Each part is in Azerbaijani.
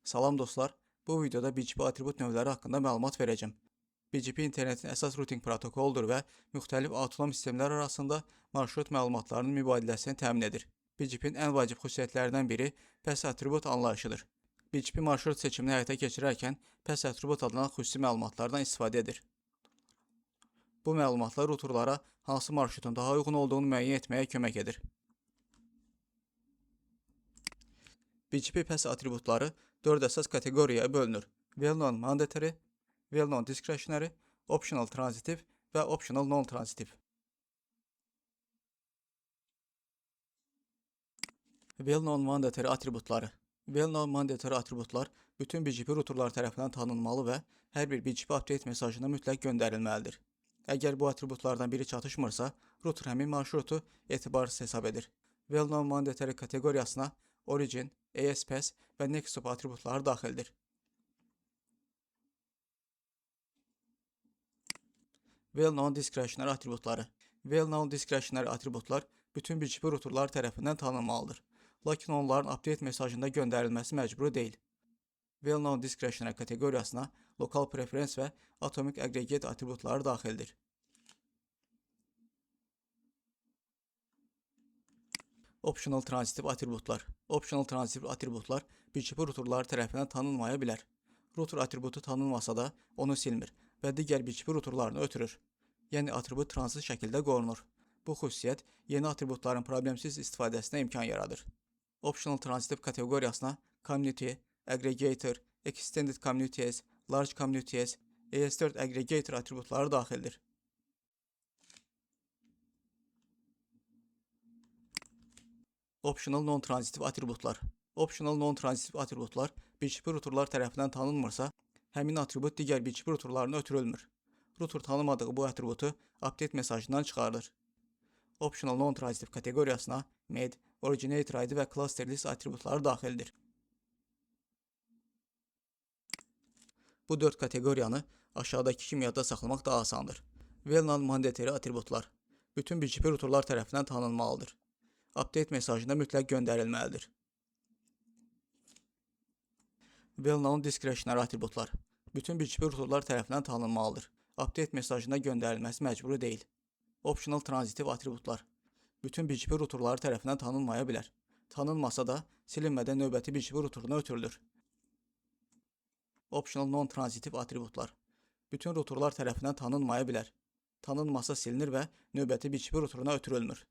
Salam dostlar, bu videoda BGP atribut növləri haqqında məlumat verəcəm. BGP internetin əsas routing protokoludur və müxtəlif avtonom sistemlər arasında marşrut məlumatlarının mübadiləsini təmin edir. BGP-nin ən vacib xüsusiyyətlərindən biri PAS atribut anlayışıdır. BGP marşrut seçimini həyata keçirərkən PAS atribut adlanan xüsusi məlumatlardan istifadə edir. Bu məlumatlar routerlara hansı marşrutun daha uyğun olduğunu müəyyən etməyə kömək edir. BGP PAS atributları 4 əsas kateqoriyaya bölünür. Well-known mandatory, well-known discretionary, optional transitive və optional non-transitive. Well-known mandatory atributları. Well-known mandatory atributlar bütün BGP routerlar tərəfindən tanınmalı və hər bir BGP update mesajına mütləq göndərilməlidir. Əgər bu atributlardan biri çatışmırsa, router həmin marşrutu etibarsız hesab edir. Well-known mandatory kateqoriyasına Origin, AS-PAS və Nextstop atributları daxildir. Well-known discretionary atributları. Well-known discretionary atributlar bütün BGP routerlar tərəfindən tanınmalıdır. Lakin onların update mesajında göndərilməsi məcburi deyil. Well-known discretionary kateqoriyasına Local Preference və Atomic Aggregate atributları daxildir. Optional transitive atributlar. Optional transitive atributlar BGP routerları tərəfindən tanınmaya bilər. Router atributu tanınmasa da onu silmir və digər BGP routerlarını ötürür. Yəni atribut transit şəkildə qorunur. Bu xüsusiyyət yeni atributların problemsiz istifadəsinə imkan yaradır. Optional transitive kateqoriyasına Community, Aggregator, Extended Communities, Large Communities, AS4 Aggregator atributları daxildir. Optional non-transitive atributlar. Optional non-transitive atributlar BGP routerlar tərəfindən tanınmırsa, həmin atribut digər BGP routerlarına ötürülmür. Router tanımadığı bu atributu update mesajından çıxarır. Optional non-transitive kateqoriyasına MED, Originator ID və Cluster List atributları daxildir. Bu 4 kateqoriyanı aşağıdakı kimi yadda saxlamaq daha asandır. Well-known mandatory atributlar. Bütün BGP routerlar tərəfindən tanınmalıdır. Update mesajında mütləq göndərilməlidir. Well-known discretionary atributlar. Bütün BGP routerlar tərəfindən tanınmalıdır. Update mesajında göndərilməsi məcburi deyil. Optional transitive atributlar. Bütün BGP routerları tərəfindən tanınmaya bilər. Tanınmasa da silinmədən növbəti BGP routeruna ötürülür. Optional non-transitive atributlar. Bütün routerlar tərəfindən tanınmaya bilər. Tanınmasa silinir və növbəti BGP routeruna ötürülmür.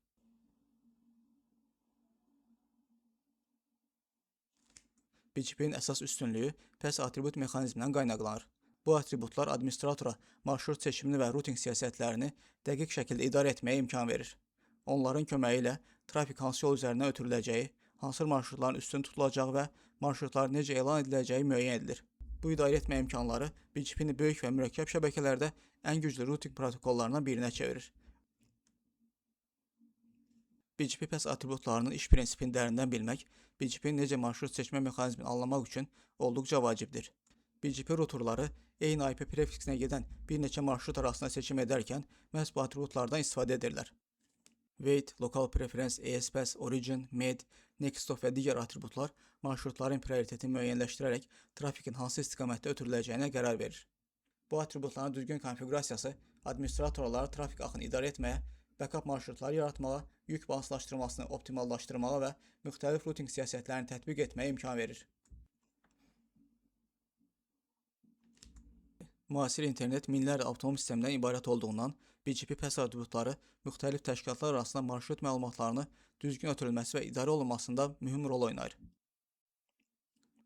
BGP-nin əsas üstünlüyü PAS atribut mexanizmindən qaynaqlanır. Bu atributlar administratora marşrut seçimini və routing siyasətlərini dəqiq şəkildə idarə etməyə imkan verir. Onların köməyi ilə trafik hansı yol üzərindən ötürüləcəyi, hansı marşrutların üstün tutulacağı və marşrutlar necə elan ediləcəyi müəyyən edilir. Bu idarə etmə imkanları BGP-ni böyük və mürəkkəb şəbəkələrdə ən güclü routing protokollarından birinə çevirir. BGP PAS atributlarının iş prinsipini dərindən bilmək, BGP-nin necə marşrut seçmə mexanizmini anlamaq üçün olduqca vacibdir. BGP routerları eyni IP prefiksinə gedən bir neçə marşrut arasında seçim edərkən məhz bu atributlardan istifadə edirlər. Wait, Local Preference, AS-PAS, Origin, MED, Nextstop və digər atributlar marşrutların prioritetini müəyyənləşdirərək trafikin hansı istiqamətdə ötürüləcəyinə qərar verir. Bu atributların düzgün konfigurasiyası administratorları trafik axını idarə etməyə, backup marşrutları yaratmağa, yük balanslaşdırmasını optimallaşdırmağa və müxtəlif routing siyasətlərini tətbiq etməyə imkan verir. Müasir internet minlərlə avtonom sistemdən ibarət olduğundan BGP PAS atributları müxtəlif təşkilatlar arasında marşrut məlumatlarını düzgün ötürülməsi və idarə olunmasında mühüm rol oynayır.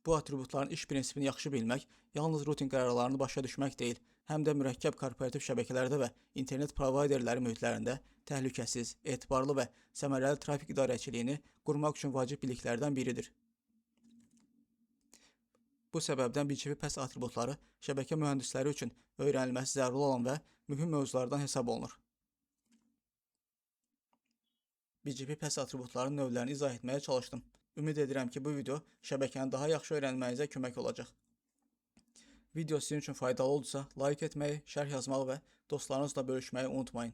Bu atributların iş prinsipini yaxşı bilmək, yalnız routing qərarlarını başa düşmək deyil, həm də mürəkkəb korporativ şəbəkələrdə və internet provayderləri mühitlərində təhlükəsiz, etibarlı və səmərəli trafik idarəçiliyini qurmaq üçün vacib biliklərdən biridir. Bu səbəbdən BGP PAS atributları şəbəkə mühəndisləri üçün öyrənilməsi zəruri olan və mühüm mövzulardan hesab olunur. BGP PAS atributlarının növlərini izah etməyə çalışdım. Ümid edirəm ki, bu video şəbəkəni daha yaxşı öyrənməyinizə kömək olacaq. Video sizin üçün faydalı oldusa, like etməyi, şərh yazmağı və dostlarınızla bölüşməyi unutmayın.